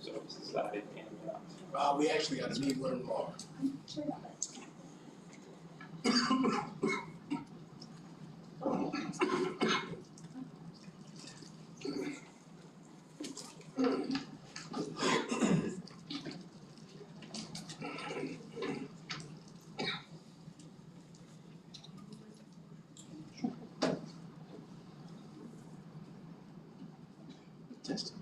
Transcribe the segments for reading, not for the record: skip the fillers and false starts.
Services side, and We actually got to meet with them tomorrow. Test.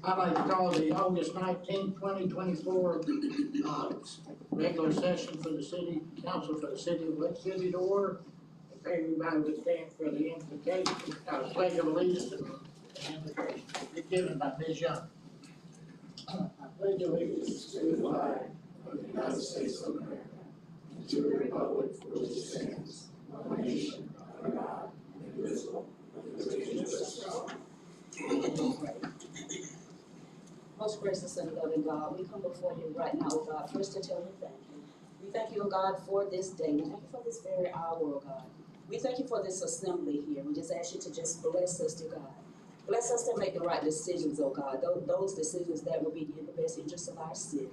I'd like to call the August 19, 2024 regular session for the City Council for the City of Lake City to order. If everybody would stand for the invocation, pledge of allegiance and invocation. Be given by Ms. Young. I pledge allegiance to the flag of the United States of America and to the republic for which it stands, one nation, under God, indivisible, with liberty and justice for all. Most gracious and loving God, we come before you right now, oh God, first to tell you thank you. We thank you, oh God, for this day. We thank you for this very hour, oh God. We thank you for this assembly here. We just ask you to just bless us, dear God. Bless us to make the right decisions, oh God, those decisions that will be in the best interest of our city.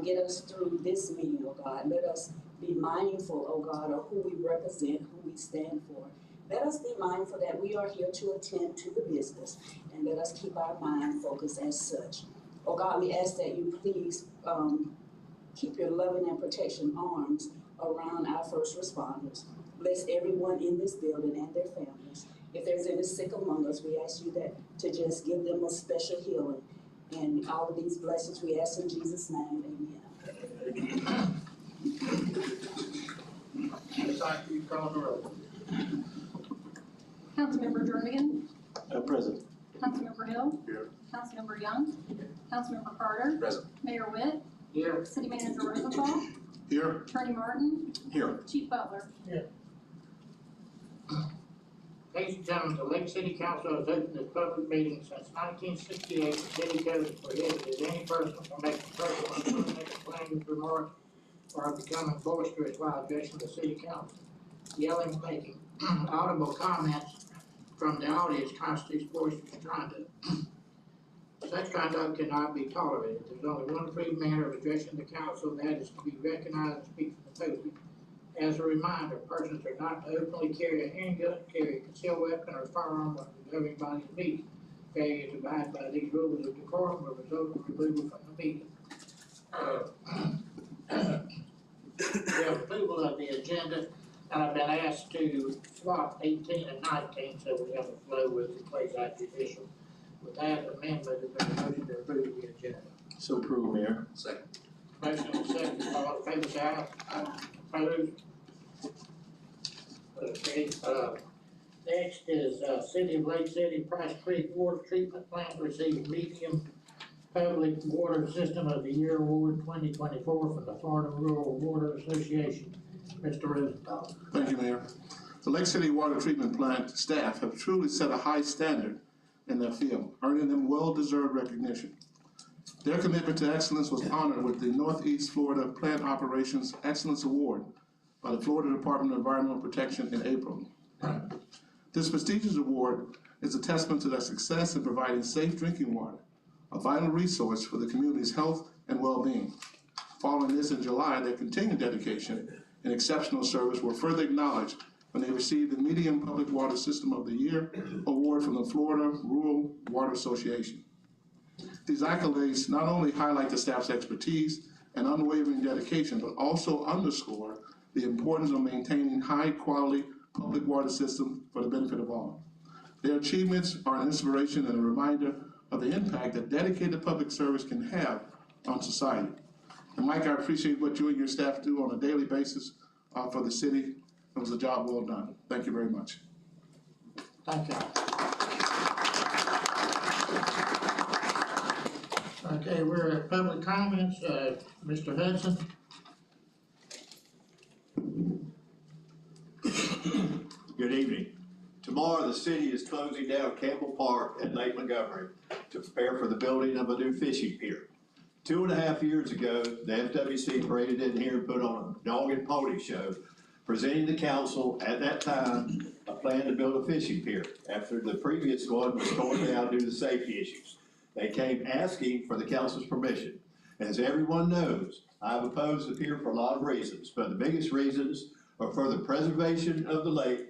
Get us through this meeting, oh God. Let us be mindful, oh God, of who we represent, who we stand for. Let us be mindful that we are here to attend to the business, and let us keep our mind focused as such. Oh God, we ask that you please keep your loving and protection arms around our first responders. Bless everyone in this building and their families. If there's any sick among us, we ask you to just give them a special healing. And all of these blessings we ask in Jesus' name, amen. Thank you, call the roll. Councilmember Jernigan. Present. Councilmember Hill. Here. Councilmember Young. Councilmember Carter. Present. Mayor Witt. Here. City Manager Rosenthal. Here. Attorney Martin. Here. Chief Butler. Ladies and gentlemen, the Lake City Council has opened this public meeting since 1968. The city code has prohibited any person from making personal, claims, remarks, or becoming boisterous while addressing the city council. Yelling and making audible comments from the audience constitutes boisterous conduct. Such conduct cannot be tolerated. There's only one approved manner of addressing the council, and that is to be recognized and speak from the podium. As a reminder, persons are not to openly carry a handgun, carry a concealed weapon, or firearm while the governing body's meeting. Failure to abide by these rules of decorum will result in removal from the meeting. We have approval of the agenda, and I've been asked to swap 18 and 19, so we have a flow with the quasi-judicial. With that amendment, is there a motion to approve the agenda? So approved, Mayor. Second. Motion and second, all in favor, say aye. Opposed? Okay, next is City of Lake City Price Creek Water Treatment Plant received Medium Public Water System of the Year Award 2024 from the Florida Rural Water Association. Mr. Rosenthal. Thank you, Mayor. The Lake City Water Treatment Plant staff have truly set a high standard in their field, earning them well-deserved recognition. Their commitment to excellence was honored with the Northeast Florida Plant Operations Excellence Award by the Florida Department of Environmental Protection in April. This prestigious award is a testament to their success in providing safe drinking water, a vital resource for the community's health and well-being. Following this in July, their continued dedication and exceptional service were further acknowledged when they received the Medium Public Water System of the Year Award from the Florida Rural Water Association. These accolades not only highlight the staff's expertise and unwavering dedication, but also underscore the importance of maintaining high-quality public water systems for the benefit of all. Their achievements are an inspiration and a reminder of the impact that dedicated public service can have on society. And Mike, I appreciate what you and your staff do on a daily basis for the city. It was a job well done. Thank you very much. Thank you. Okay, we're at public comments, Mr. Hudson. Good evening. Tomorrow, the city is closing down Campbell Park at Lake Montgomery to prepare for the building of a new fishing pier. 2.5 years ago, the FWC paraded in here and put on a dog and pony show, presenting the council at that time a plan to build a fishing pier after the previous one was torn down due to safety issues. They came asking for the council's permission. As everyone knows, I've opposed the pier for a lot of reasons, but the biggest reasons are for the preservation of the lake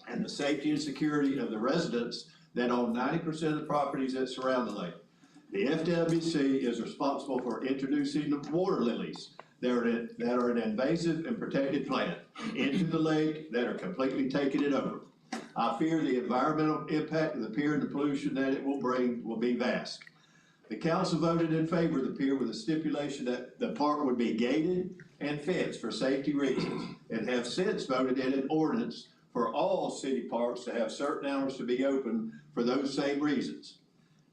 and the safety and security of the residents that own 90% of the properties that surround the lake. The FWC is responsible for introducing the water lilies that are an invasive and protected plant into the lake that are completely taking it over. I fear the environmental impact of the pier and the pollution that it will bring will be vast. The council voted in favor of the pier with a stipulation that the park would be gated and fenced for safety reasons, and have since voted in an ordinance for all city parks to have certain hours to be open for those same reasons.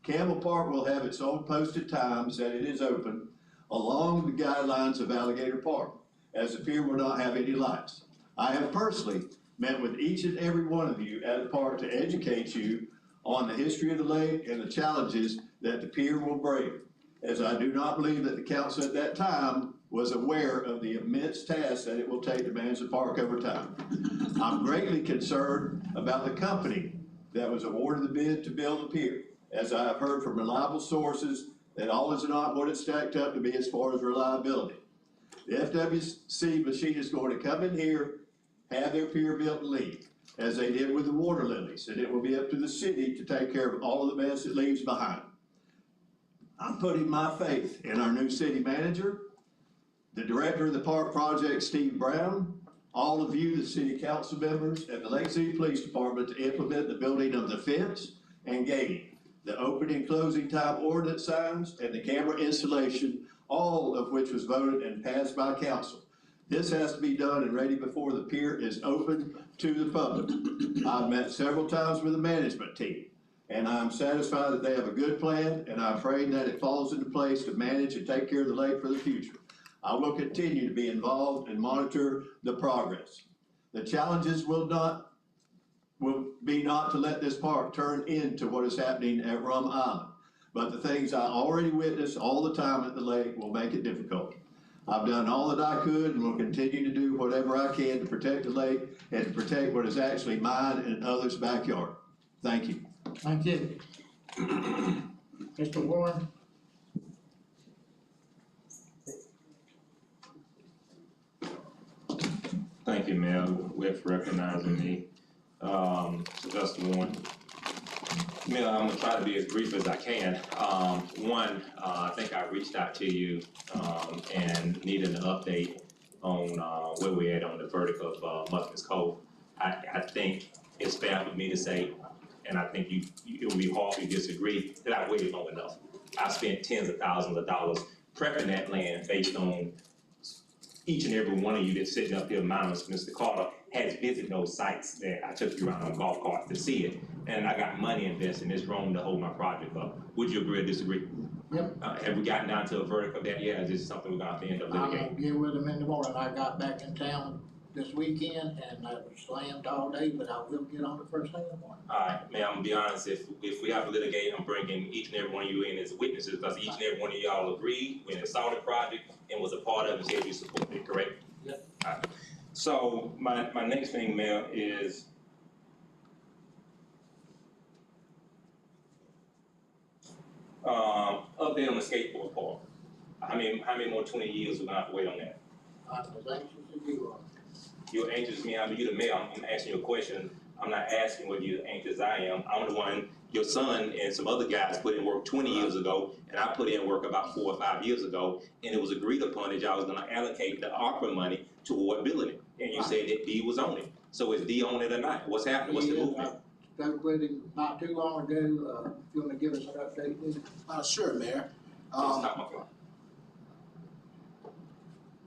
Campbell Park will have its own posted times that it is open along the guidelines of Alligator Park, as the pier will not have any lights. I have personally met with each and every one of you at the park to educate you on the history of the lake and the challenges that the pier will bring, as I do not believe that the council at that time was aware of the immense task that it will take to manage the park over time. I'm greatly concerned about the company that was awarded the bid to build the pier, as I have heard from reliable sources that all is not what it's stacked up to be as far as reliability. The FWC machine is going to come in here, have their pier built and leave, as they did with the water lilies, and it will be up to the city to take care of all of the mess it leaves behind. I'm putting my faith in our new city manager, the director of the park project, Steve Brown, all of you, the city council members, and the Lake City Police Department to implement the building of the fence and gating, the opening and closing time ordinance signs, and the camera installation, all of which was voted and passed by council. This has to be done and ready before the pier is open to the public. I've met several times with the management team, and I'm satisfied that they have a good plan, and I'm praying that it falls into place to manage and take care of the lake for the future. I will continue to be involved and monitor the progress. The challenges will be not to let this park turn into what is happening at Rum Island. But the things I already witness all the time at the lake will make it difficult. I've done all that I could and will continue to do whatever I can to protect the lake and to protect what is actually mine and others' backyard. Thank you. Thank you. Mr. Warren? Thank you, Mayor, for recognizing me. Sylvester Warren. Mayor, I'm gonna try to be as brief as I can. I think I reached out to you and needed an update on where we're at on the verdict of Muffins Cove. I think it's fair for me to say, and I think it would be hard if you disagree, that I waited long enough. I spent tens of thousands of dollars prepping that land based on each and every one of you that's sitting up here, minus Mr. Carter, has visited those sites that I took you around on golf carts to see it. And I got money invested, and it's wrong to hold my project up. Would you agree or disagree? Yep. Have we gotten down to a verdict of that yet, or is this something we're gonna have to end up I'm litigating? gonna get with them in the morning. I got back in town this weekend and I was slammed all day, but I will get on the first thing in the morning. All right, man, I'm gonna be honest, if we have to litigate, I'm bringing each and every one of you in as witnesses, because each and every one of y'all agreed when it saw the project and was a part of it and said you supported it, correct? Yep. All right. So my next thing, Mayor, is update on the skateboard park. How many more 20 years we're gonna have to wait on that? I'm as anxious as you are. You're anxious, me, I mean, you're the mayor, I'm asking you a question. I'm not asking whether you're anxious as I am. I'm the one, your son and some other guys put in work 20 years ago, and I put in work about 4 or 5 years ago, and it was agreed upon that y'all was gonna allocate the ARPA money toward building it. And you said that D was on it. So is D on it or not? What's happening? What's the movement? I spoke with him not too long ago. If you wanna give us an update, with it? Sure, Mayor. Stop my clock.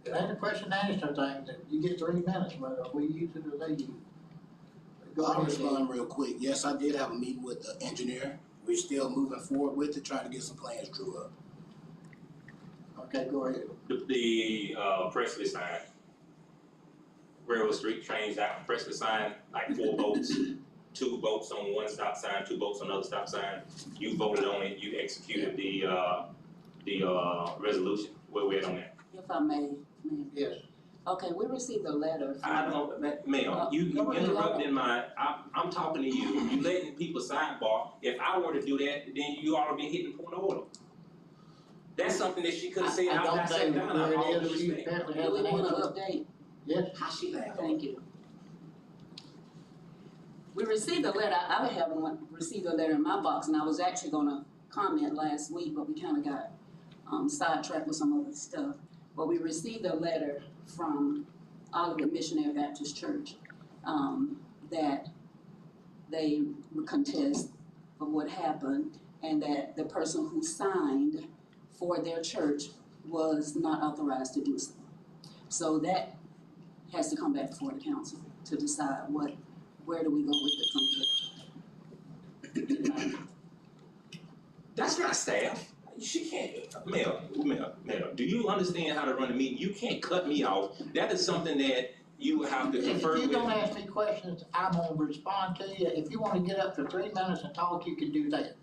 It ain't a question and answer thing, that you get 3 minutes, whether we use it or they use it. Go I'll ahead, respond real quick. Yes, I did have a meeting with the engineer. We're still moving forward with it, trying to get some plans drew up. Okay, go ahead. The Presley sign. Railroad Street trains out, Presley sign, like 4 votes, 2 votes on one stop sign, 2 votes on another stop sign. You voted on it, you executed the resolution. Where we at on that? If I may, ma'am. Yes. Okay, we received a letter from. I don't, ma'am, you interrupting I'm talking to you, you letting people sidebar. If I were to do that, then you ought to be hitting point of order. That's something that she could have said, I I don't sat know down, I all where due it is, she respect. apparently Do has we an want to answer. update? Yes. How she laugh? Thank you. We received a letter, I haven't received a letter in my box, and I was actually gonna comment last week, but we kinda got sidetracked with some other stuff. But we received a letter from Olivet Missionary Baptist Church, that they would contest of what happened, and that the person who signed for their church was not authorized to do so. So that has to come back before the council to decide where do we go with it from here. That's not staff. She can't, Mel, do you understand how to run a meeting? You can't cut me off. That is something that you have to If confer you with. don't ask me questions, I'm gonna respond to you. If you wanna get up for 3 minutes and talk, you can do that.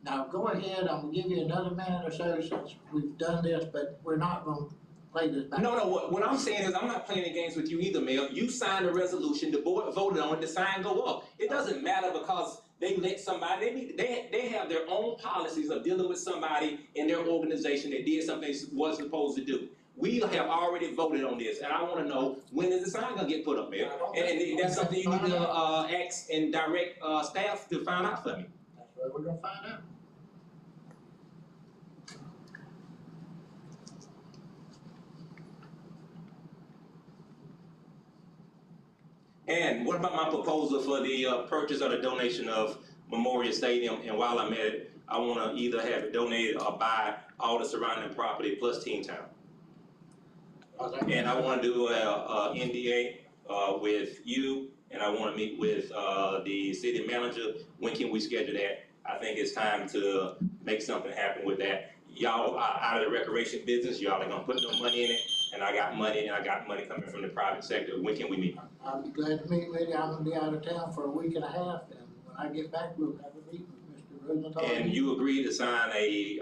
Now, go ahead, I'm gonna give you another minute or so since we've done this, but we're not gonna play this back. No, what I'm saying is I'm not playing any games with you either, Mel. You signed a resolution, the board voted on it, the sign go up. It doesn't matter because they let somebody, they have their own policies of dealing with somebody in their organization that did something they wasn't supposed to do. We have already voted on this, and I wanna know, when is the sign gonna get put up, Mel? And that's something you need to, ask and direct, staff to find out for me. That's what we're gonna find out. And what about my proposal for the purchase or the donation of Memorial Stadium? And while I'm at it, I wanna either have it donated or buy all the surrounding property plus Teen Town. And I wanna do a NDA with you, and I wanna meet with the city manager. When can we schedule that? I think it's time to make something happen with that. Y'all are out of the recreation business, y'all ain't gonna put no money in it, and I got money coming from the private sector. When can we meet? I'll be glad to meet with you. I'm gonna be out of town for a week and a half, and when I get back, we'll have a meeting with Mr. Rosenthal. And you agreed to sign a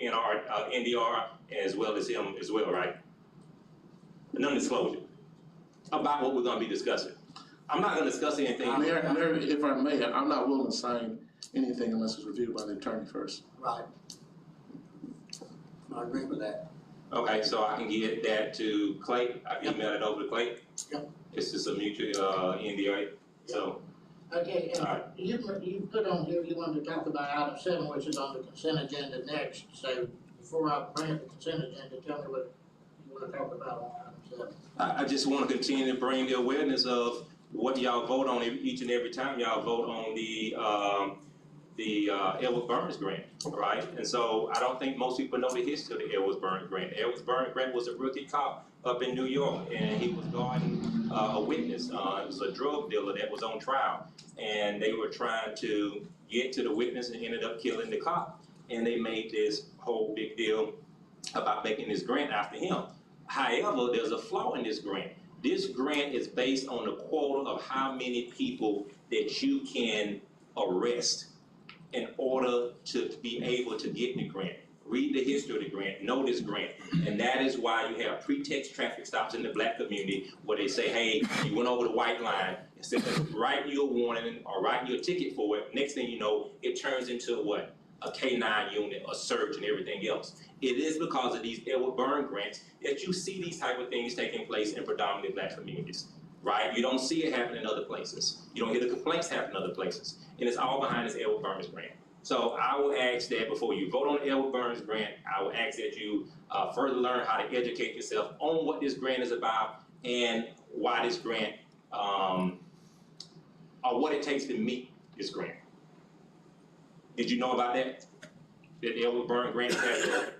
NDR as well as him as well, right? Non-disclosure about what we're gonna be discussing. I'm not gonna discuss anything. Mayor, if I may, I'm not willing to sign anything unless it's reviewed by the attorney first. Right. I agree with that. Okay, so I can get that to Clay, I can email it over to Clay? Yep. It's just a mutual, NDA, so, Okay, Alright. and you put on here, you wanted to talk about item 7, which is on the consent agenda next. So before I bring up the consent agenda, tell me what you wanna talk about on item 7. I just wanna continue to bring the awareness of what y'all vote on each and every time y'all vote on the Edward Burns grant, right? And so I don't think most people know the history of the Edward Burns grant. Edward Burns grant was a rookie cop up in New York, and he was guarding a witness. It was a drug dealer that was on trial, and they were trying to get to the witness and ended up killing the cop. And they made this whole big deal about making this grant after him. However, there's a flaw in this grant. This grant is based on the quota of how many people that you can arrest in order to be able to get the grant. Read the history of the grant, know this grant. And that is why you have pretext traffic stops in the black community where they say, hey, you went over the white line. Instead of writing you a warning or writing you a ticket for it, next thing you know, it turns into what? A K-9 unit, a search and everything else. It is because of these Edward Burns grants that you see these type of things taking place in predominantly black communities, right? You don't see it happen in other places. You don't hear the complaints happen in other places. And it's all behind this Edward Burns grant. So I will ask that before you vote on the Edward Burns grant, I will ask that you further learn how to educate yourself on what this grant is about and why this grant, or what it takes to meet this grant. Did you know about that? That the Edward Burns grant has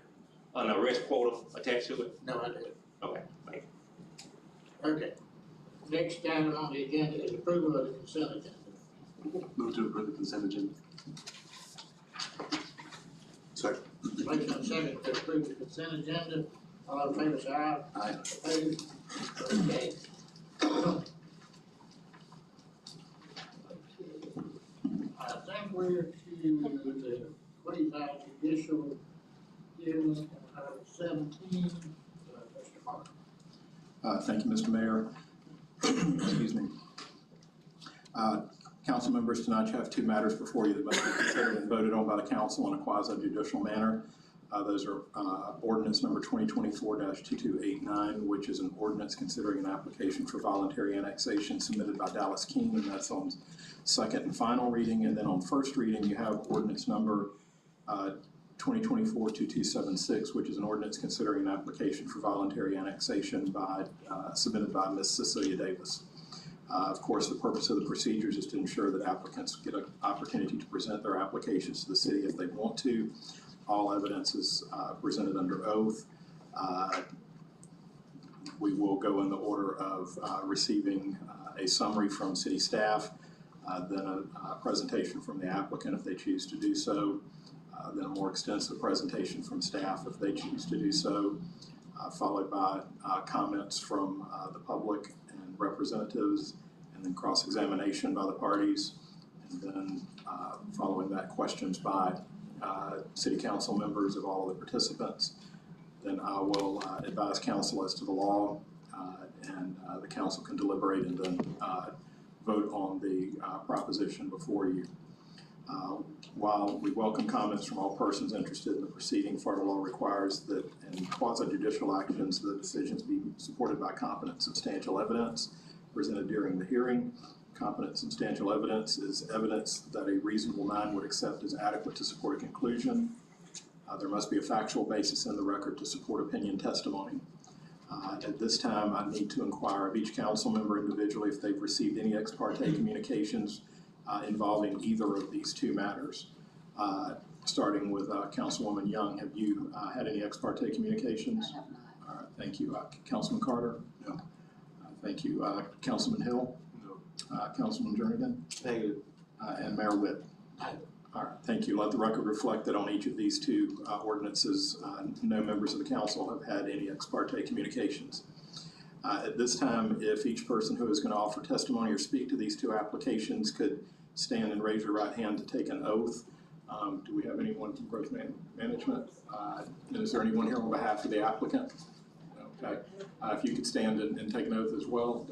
an arrest quota attached to it? No, I didn't. Okay, thank you. Okay. Next item on the agenda is approval of the consent agenda. Move to approve the consent agenda. Second. Motion and second to approve the consent agenda. All in favor, say aye. Aye. Opposed? Motion carries. I think we're to the quasi-judicial hearing on Item 17, Mr. Mark. Thank you, Mr. Mayor. Excuse me. Council members, tonight you have two matters before you that must be considered and voted on by the council in a quasi-judicial manner. Those are ordinance number 2024-2289, which is an ordinance considering an application for voluntary annexation submitted by Dallas King, and that's on second and final reading. And then on first reading, you have ordinance number 2024-2276, which is an ordinance considering an application for voluntary annexation submitted by Ms. Cecilia Davis. Of course, the purpose of the procedures is to ensure that applicants get an opportunity to present their applications to the city if they want to. All evidence is presented under oath. We will go in the order of receiving a summary from city staff, then a presentation from the applicant if they choose to do so, then a more extensive presentation from staff if they choose to do so, followed by comments from the public and representatives, and then cross-examination by the parties, and then following that, questions by city council members of all of the participants. Then I will advise council as to the law, and the council can deliberate and then vote on the proposition before you. While we welcome comments from all persons interested in the proceeding, Florida law requires that in quasi-judicial actions, the decisions be supported by competent substantial evidence presented during the hearing. Competent substantial evidence is evidence that a reasonable mind would accept as adequate to support a conclusion. There must be a factual basis in the record to support opinion testimony. At this time, I need to inquire of each council member individually if they've received any ex parte communications involving either of these two matters. Starting with Councilwoman Young, have you had any ex parte communications? I have not. All right, thank you. Councilman Carter? No. Thank you. Councilman Hill? No. Councilman Jernigan? Negative. And Mayor Witt? Aye. All right, thank you. Let the record reflect that on each of these two ordinances, no members of the council have had any ex parte communications. At this time, if each person who is going to offer testimony or speak to these two applications could stand and raise your right hand to take an oath. Do we have anyone from Growth Management? Is there anyone here on behalf of the applicant? Okay. If you could stand and take an oath as well.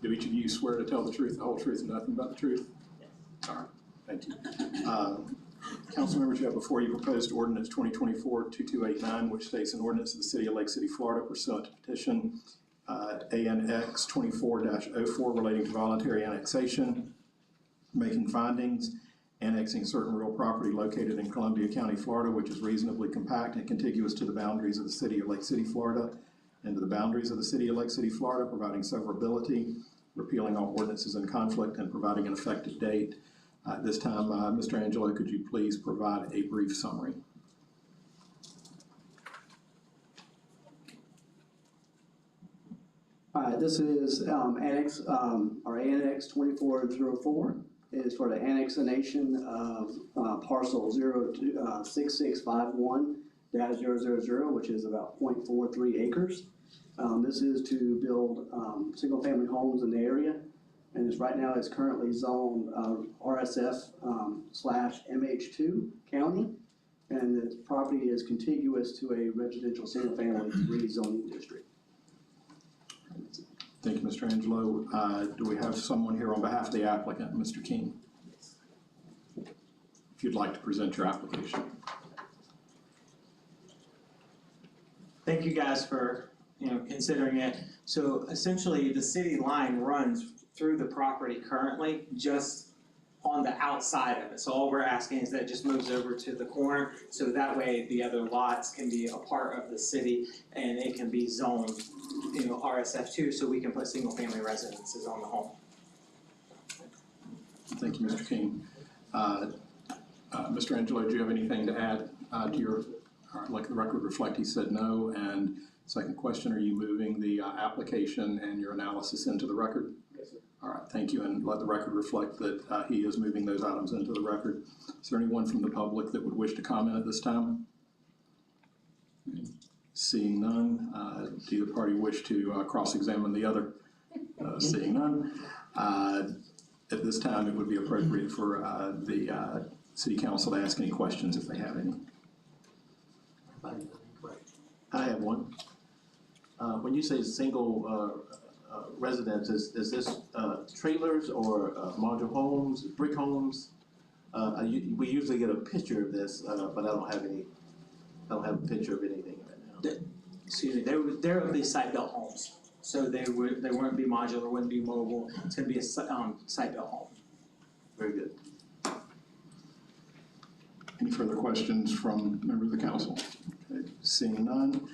Do each of you swear to tell the truth, the whole truth, and nothing but the truth? Yes. All right, thank you. Council members, you have before you proposed ordinance 2024-2289, which states an ordinance of the city of Lake City, Florida pursuant to petition ANX 24-04 relating to voluntary annexation, making findings, annexing certain real property located in Columbia County, Florida, which is reasonably compact and contiguous to the boundaries of the city of Lake City, Florida, and to the boundaries of the city of Lake City, Florida, providing severability, repealing all ordinances in conflict, and providing an effective date. At this time, Mr. Angelo, could you please provide a brief summary? This is Annex, or ANX 2404. It is for the annexation of parcel 06651-000, which is about 0.43 acres. This is to build single-family homes in the area, and right now it's currently zoned RSF/MH2 county, and the property is contiguous to a residential single-family rezoning district. Thank you, Mr. Angelo. Do we have someone here on behalf of the applicant, Mr. King? If you'd like to present your application. Thank you guys for, considering it. So essentially, the city line runs through the property currently, just on the outside of it. So all we're asking is that it just moves over to the corner, so that way the other lots can be a part of the city and it can be zoned, RSF2, so we can put single family residences on the home. Thank you, Mr. King. Mr. Angelo, do you have anything to add to your, like the record reflect, he said no. And second question, are you moving the application and your analysis into the record? Yes, sir. All right, thank you, and let the record reflect that he is moving those items into the record. Is there anyone from the public that would wish to comment at this time? Seeing none, do either party wish to cross-examine the other? Seeing none, at this time, it would be appropriate for the city council to ask any questions if they have any. I have one. When you say single residence, is this trailers or module homes, brick homes? We usually get a picture of this, but I don't have a picture of anything right now. Excuse me, there would be site-built homes. So they wouldn't be modular, wouldn't be mobile. It's gonna be a site-built home. Very good. Any further questions from members of the council? Okay, seeing none.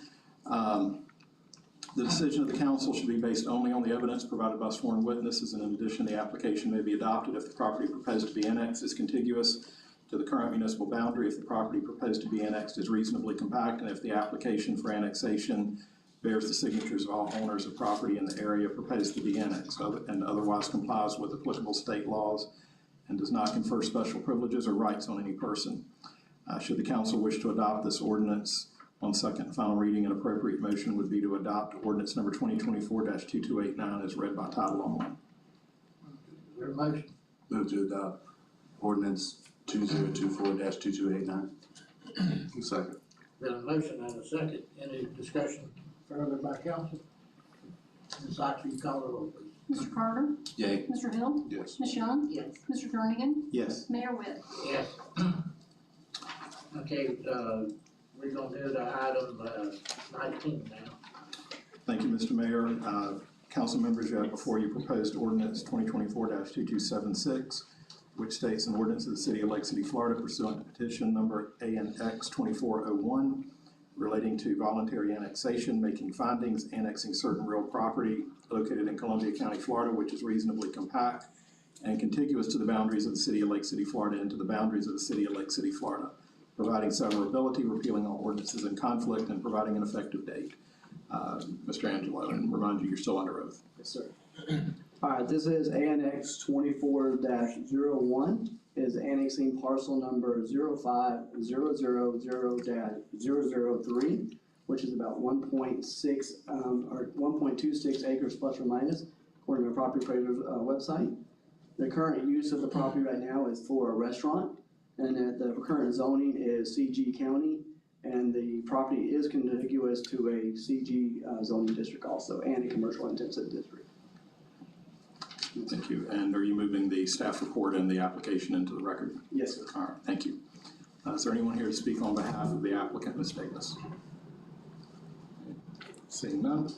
The decision of the council should be based only on the evidence provided by sworn witnesses, and in addition, the application may be adopted if the property proposed to be annexed is contiguous to the current municipal boundary, if the property proposed to be annexed is reasonably compact, and if the application for annexation bears the signatures of all owners of property in the area proposed to be annexed, and otherwise complies with applicable state laws and does not confer special privileges or rights on any person. Should the council wish to adopt this ordinance on second and final reading, an appropriate motion would be to adopt ordinance number 2024-2289 as read by title only. Is there a motion? Move to adopt ordinance 2024-2289. Second. Been a motion and a second. Any discussion further by council? Ms. Ox, will you call the roll, please? Mr. Carter? Yay. Mr. Hill? Yes. Ms. Young? Yes. Mr. Jernigan? Yes. Mayor Whit? Yes. Okay, we're gonna do the item 19 now. Thank you, Mr. Mayor. Council members, you have before you proposed ordinance 2024-2276, which states an ordinance of the city of Lake City, Florida pursuant to petition number ANX 2401 relating to voluntary annexation, making findings, annexing certain real property located in Columbia County, Florida, which is reasonably compact and contiguous to the boundaries of the city of Lake City, Florida, and to the boundaries of the city of Lake City, Florida, providing severability, repealing all ordinances in conflict, and providing an effective date. Mr. Angelo, and remind you, you're still under oath. Yes, sir. All right, this is ANX 24-01, is annexing parcel number 05000-003, which is about 1.6, or 1.26 acres plus or minus, according to the property appraiser's website. The current use of the property right now is for a restaurant, and the current zoning is CG County, and the property is contiguous to a CG zoning district also, and a commercial intensive district. Thank you. And are you moving the staff report and the application into the record? Yes, sir. All right, thank you. Is there anyone here to speak on behalf of the applicant, Ms. Davis? Seeing none. Do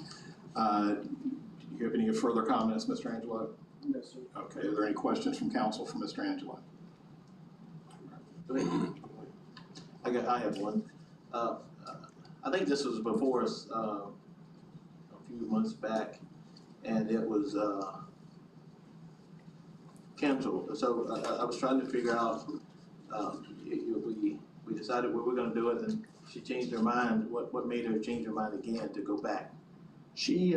you have any further comments, Mr. Angelo? Yes, sir. Okay, are there any questions from council for Mr. Angelo? I have one. I think this was before us a few months back, and it was canceled. So I was trying to figure out, we decided we were gonna do it, and she changed her mind. What made her change her mind again to go back? She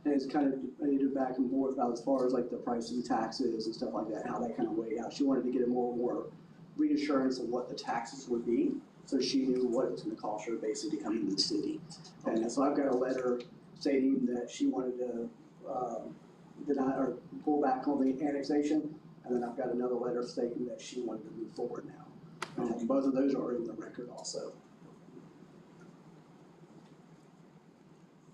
has kind of debated back and forth about as far as like the price of the taxes and stuff like that, how that kind of weighed out. She wanted to get a more reassurance of what the taxes would be, so she knew what it was gonna cost her basically to come into the city. And so I've got a letter stating that she wanted to deny or pull back on the annexation, and then I've got another letter stating that she wanted to move forward now. And both of those are in the record also.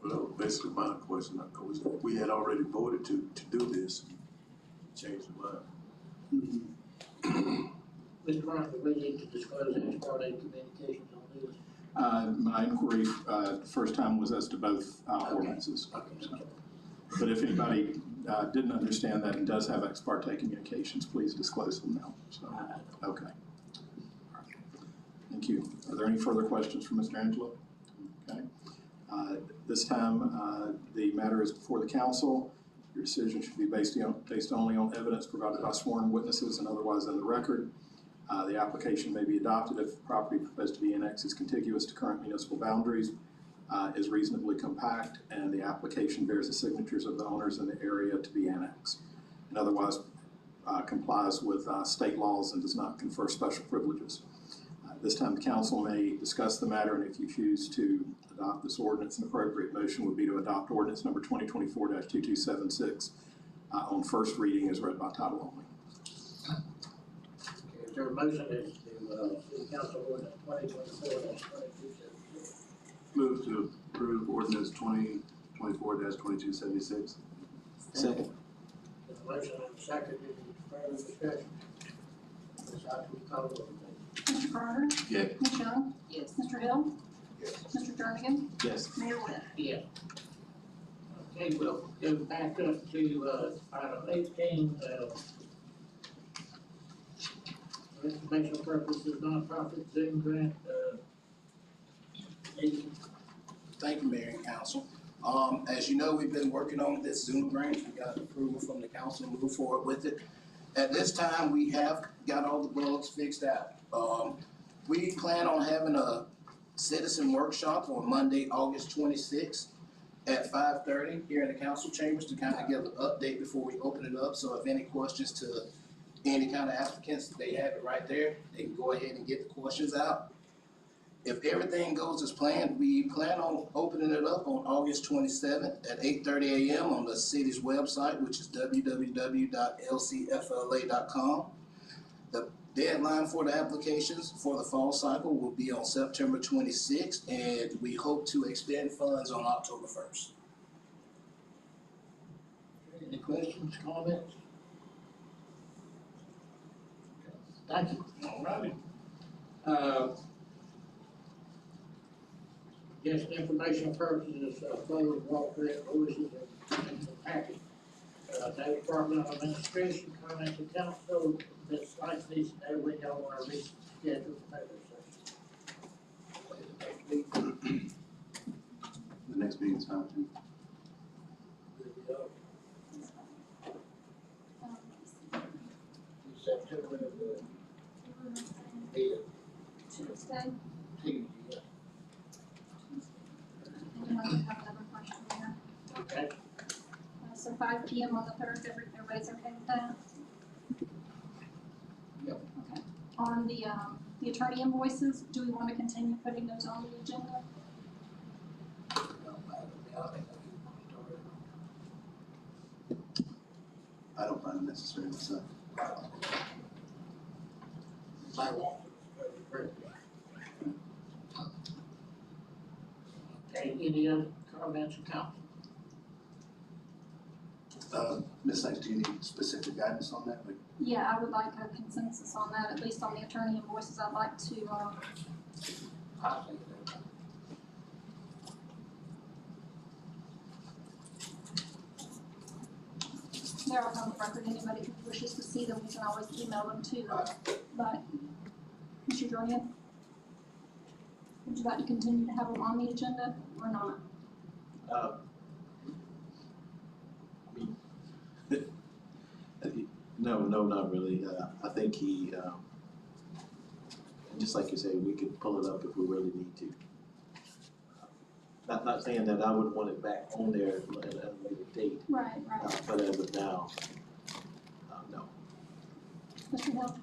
Well, basically my question, was we had already voted to do this, change the mind. Mr. Brown, do we need to disclose ex parte communications on this? My inquiry, first time was as to both ordinances. Okay. But if anybody didn't understand that and does have ex parte communications, please disclose them now. So, okay. Thank you. Are there any further questions for Mr. Angelo? Okay. This time, the matter is before the council. Your decision should be based only on evidence provided by sworn witnesses and otherwise in the record. The application may be adopted if the property proposed to be annexed is contiguous to current municipal boundaries, is reasonably compact, and the application bears the signatures of the owners in the area to be annexed, and otherwise complies with state laws and does not confer special privileges. This time, the council may discuss the matter, and if you choose to adopt this ordinance, an appropriate motion would be to adopt ordinance number 2024-2276 on first reading as read by title only. Okay, is there a motion as to, city council ordinance 2024-2276? Move to approve ordinance 2024-2276. Second. There's a motion and a second, any further discussion? Ms. Hodge, will you call the roll, please? Mr. Carter? Yeah. Ms. Young? Yes. Mr. Hill? Yes. Mr. Jernigan? Yes. Mayor Webb? Yes. Okay, we'll go back up to, item 18, informational purposes, nonprofit Zoom grant, Nathan. Thank you, Mayor and Council. As you know, we've been working on this Zoom grant. We got approval from the council to move forward with it. At this time, we have got all the bugs fixed out. We plan on having a citizen workshop on Monday, August 26th at 5:30 here in the council chambers to kind of give an update before we open it up. So if any questions to any kind of applicants, they have it right there. They can go ahead and get the questions out. If everything goes as planned, we plan on opening it up on August 27th at 8:30 a.m. on the city's website, which is www.lcfla.com. The deadline for the applications for the fall cycle will be on September 26th, and we hope to expend funds on October 1st. Any questions, comments? Thank you. All righty. Just informational purposes, forward walkthrough invoices are in the packet. No Department of Administration, comment to council, Ms. Lightsey, today we don't want to reschedule the paper session. The next meeting's fine too. September the Tuesday. Tuesday, yeah. And then I do have another question there. Okay. So 5 PM on the third, everybody's okay with that? Yep. Okay. On the attorney invoices, do we want to continue putting those on the agenda? I don't find it necessary myself. Okay, any other comments or council? Ms. Sykes, do you need specific guidance on that? Like, Yeah, I would like a consensus on that, at least on the attorney invoices. I'd like to, I'll say that. they're all on the record. Anybody who wishes to see them, we can always email them to them. But, Mr. Jordan, would you like to continue to have them on the agenda or not? No, not really. I think he, just like you say, we could pull it up if we really need to. Not saying that I would want it back on there at a later date, Right. but as of now, no. Mr. Hill,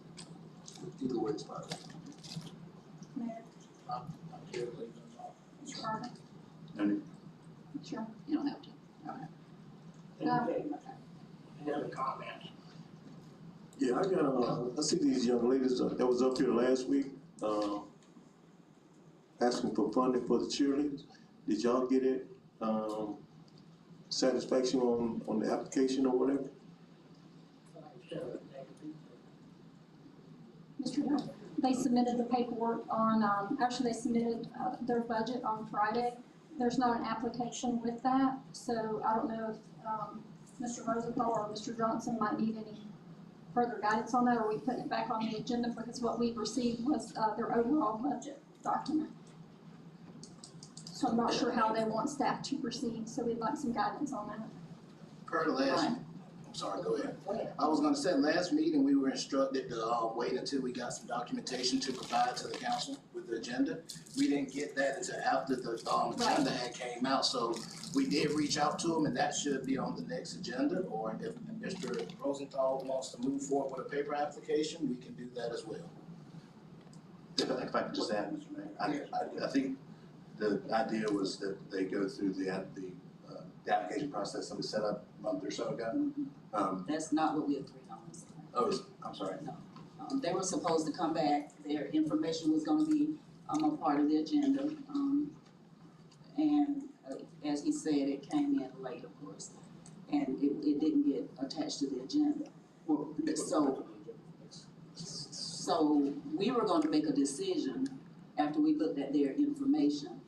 either way is fine. Mayor, I'm here to leave them off. Mr. Carter? And Sure, you don't have to. Okay. Any other comments? Yeah, I got, I see these young ladies that was up here last week, asking for funding for the cheerleaders. Did y'all get it, satisfaction on the application or whatever? Mr. Hill, they submitted the paperwork on, actually they submitted, their budget on Friday. There's not an application with that, so I don't know if, Mr. Rosenthal or Mr. Johnson might need any further guidance on that, or we put it back on the agenda, because what we received was, their overall budget document. So I'm not sure how they want staff to proceed, so we'd like some guidance on that. Per the last, Right. I'm sorry, go ahead. I was gonna say, last meeting, we were instructed to, wait until we got some documentation to provide to the council with the agenda. We didn't get that until after the, agenda had came out, so we did reach out to them, and that should be on the next agenda. Or if Mr. Rosenthal wants to move forward with a paper application, we can do that as well. If I could just add, Mr. Mayor, I think the idea was that they go through the application process that was set up a month or so ago. That's not what we agreed on. I'm sorry. They were supposed to come back, their information was gonna be, a part of the agenda, and, as he said, it came in late, of course, and it didn't get attached to the agenda. So we were gonna make a decision after we looked at their information.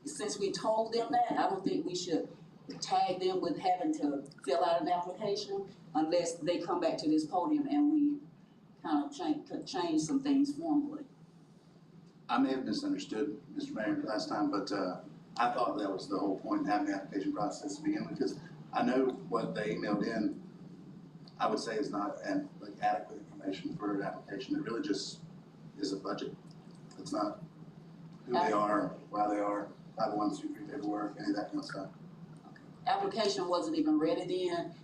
Since we told them that, I don't think we should tag them with having to fill out an application unless they come back to this podium and we kind of change some things formally. I may have misunderstood, Mr. Mayor, last time, but I thought that was the whole point, having the application process to begin with, because I know what they emailed in, I would say is not like adequate information for an application. It really just is a budget. It's not who they are, why they are, 501c3 paperwork, any of that kind of stuff. Application wasn't even ready then.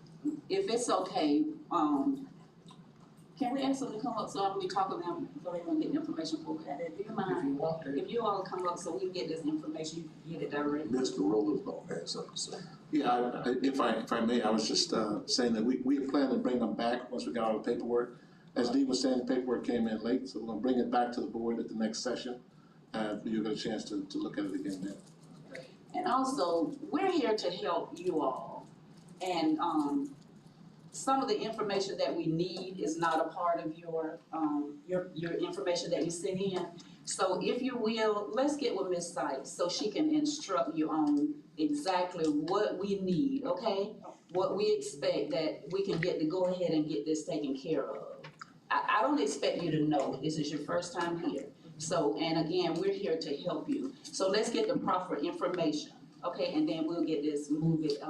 If it's okay, can we ask them to come up so I can be talking to them so they can get the information for me? Do you mind? If you want to. If you all come up so we can get this information, you get it directly. Mr. Rowland had something to say. Yeah, if I may, I was just saying that we had planned to bring them back once we got all the paperwork. As Dee was saying, the paperwork came in late, so we're gonna bring it back to the board at the next session. You'll get a chance to look at it again then. And also, we're here to help you all. And, some of the information that we need is not a part of your information that you sent in. So if you will, let's get with Ms. Sykes so she can instruct you on exactly what we need, okay? What we expect that we can get to go ahead and get this taken care of. I don't expect you to know, this is your first time here. So, and again, we're here to help you. So let's get the proper information, okay? And then we'll get this, move it,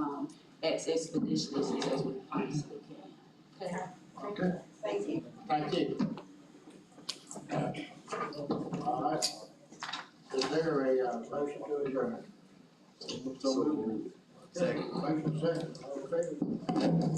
as expeditiously as we possibly can. Okay? Okay. Thank you. Thank you. All right. Is there a motion to adjourn? So moved. Second. Motion second, all in favor?